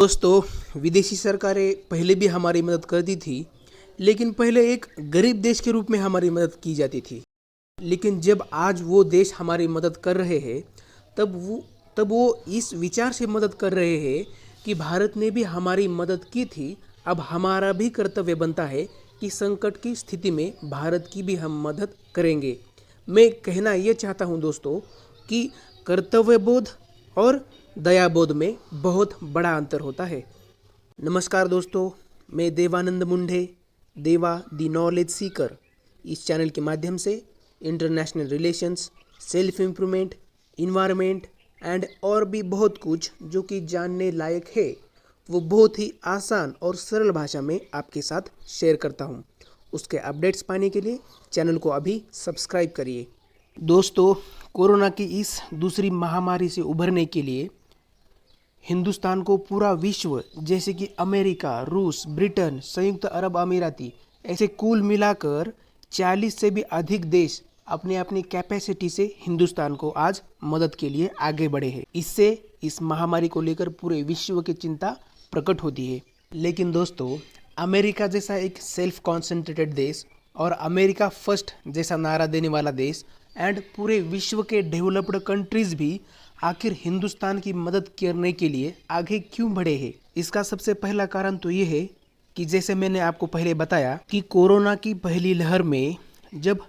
दोस्तों, विदेशी सरकारें पहले भी हमारी मदद करती थी, लेकिन पहले एक गरीब देश के रूप में हमारी मदद की जाती थी। लेकिन जब आज वो देश हमारी मदद कर रहे हैं, तब वो इस विचार से मदद कर रहे हैं कि भारत ने भी हमारी मदद की थी, अब हमारा भी कर्तव्य बनता है कि संकट की स्थिति में भारत की भी हम मदद करेंगे। मैं कहना ये चाहता हूँ दोस्तों कि कर्तव्यबोध और दयाबोध में बहुत बड़ा अंतर होता है। नमस्कार दोस्तों, मैं देवानंद मुंडे, देवा दी नॉलेज सीकर, इस चैनल के माध्यम से international relations, self improvement, environment and और भी बहुत कुछ जो कि जानने लायक है, वो बहुत ही आसान और सरल भाषा में आपके साथ शेयर करता हूँ। उसके अपडेट्स पाने के लिए चैनल को अभी सब्सक्राइब करिए। दोस्तों, कोरोना की इस दूसरी महामारी से उभरने के लिए हिंदुस्तान को पूरा विश्व, जैसे कि अमेरिका, रूस, ब्रिटेन, संयुक्त अरब अमीराती, ऐसे कुल मिलाकर 40 से भी अधिक देश अपनी अपनी कैपेसिटी से हिंदुस्तान को आज मदद के लिए आगे बढ़े हैं। इससे इस महामारी को लेकर पूरे विश्व की चिंता प्रकट होती है। लेकिन दोस्तों, अमेरिका जैसा एक सेल्फ कॉन्सेंट्रेटेड देश और अमेरिका फर्स्ट जैसा नारा देने वाला देश एंड पूरे विश्व के डेवलप्ड कंट्रीज भी आखिर हिंदुस्तान की मदद करने के लिए आगे क्यों बढ़े हैं? इसका सबसे पहला कारण तो ये है कि जैसे मैंने आपको पहले बताया कि कोरोना की पहली लहर में जब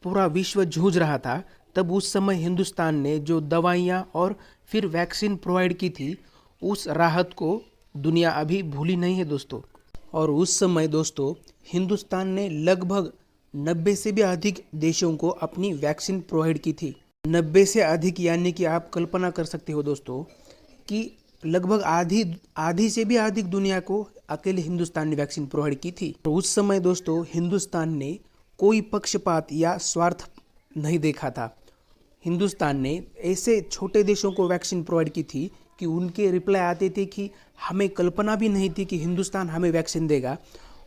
पूरा विश्व जूझ रहा था, तब उस समय हिंदुस्तान ने जो दवाइयाँ और फिर वैक्सीन प्रोवाइड की थी, उस राहत को दुनिया अभी भूली नहीं है दोस्तों। और उस समय दोस्तों, हिंदुस्तान ने लगभग 90 से भी अधिक देशों को अपनी वैक्सीन प्रोवाइड की थी। 90 से अधिक यानी कि आप कल्पना कर सकते हो दोस्तों कि लगभग आधी से भी अधिक दुनिया को अकेले हिंदुस्तान ने वैक्सीन प्रोवाइड की थी। तो उस समय दोस्तों, हिंदुस्तान ने कोई पक्षपात या स्वार्थ नहीं देखा था। हिंदुस्तान ने ऐसे छोटे देशों को वैक्सीन प्रोवाइड की थी कि उनके रिप्लाई आते थे कि हमें कल्पना भी नहीं थी कि हिंदुस्तान हमें वैक्सीन देगा।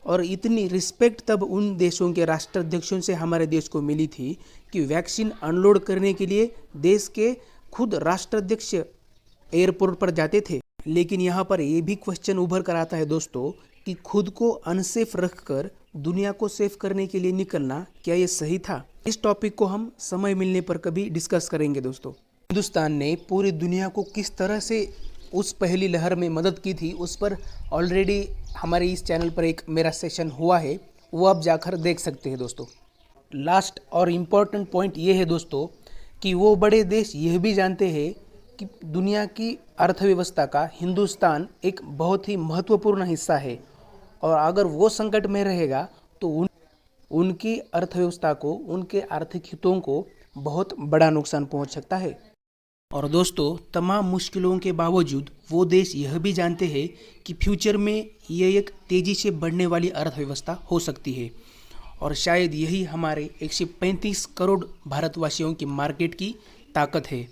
और इतनी रिस्पेक्ट तब उन देशों के राष्ट्राध्यक्षों से हमारे देश को मिली थी कि वैक्सीन अनलोड करने के लिए देश के खुद राष्ट्राध्यक्ष एयरपोर्ट पर जाते थे। लेकिन यहाँ पर ये भी क्वेश्चन उभर कर आता है दोस्तों कि खुद को अनसेफ रखकर दुनिया को सेफ करने के लिए निकलना, क्या ये सही था? इस टॉपिक को हम समय मिलने पर कभी डिस्कस करेंगे दोस्तों। हिंदुस्तान ने पूरी दुनिया को किस तरह से उस पहली लहर में मदद की थी, उस पर ऑलरेडी हमारे इस चैनल पर एक मेरा सेशन हुआ है, वो आप जाकर देख सकते हैं दोस्तों। लास्ट और इम्पॉर्टेंट पॉइंट ये है दोस्तों कि वो बड़े देश यह भी जानते हैं कि दुनिया की अर्थव्यवस्था का हिंदुस्तान एक बहुत ही महत्वपूर्ण हिस्सा है, और अगर वो संकट में रहेगा तो उनकी अर्थव्यवस्था को, उनके आर्थिक हितों को बहुत बड़ा नुकसान पहुंच सकता है। और दोस्तों, तमाम मुश्किलों के बावजूद वो देश यह भी जानते हैं कि फ्यूचर में ये एक तेज़ी से बढ़ने वाली अर्थव्यवस्था हो सकती है, और शायद यही हमारे 135 करोड़ भारतवासियों की मार्केट की ताकत है।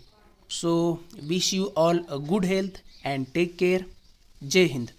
So wish you all a good health and take care. जय हिंद।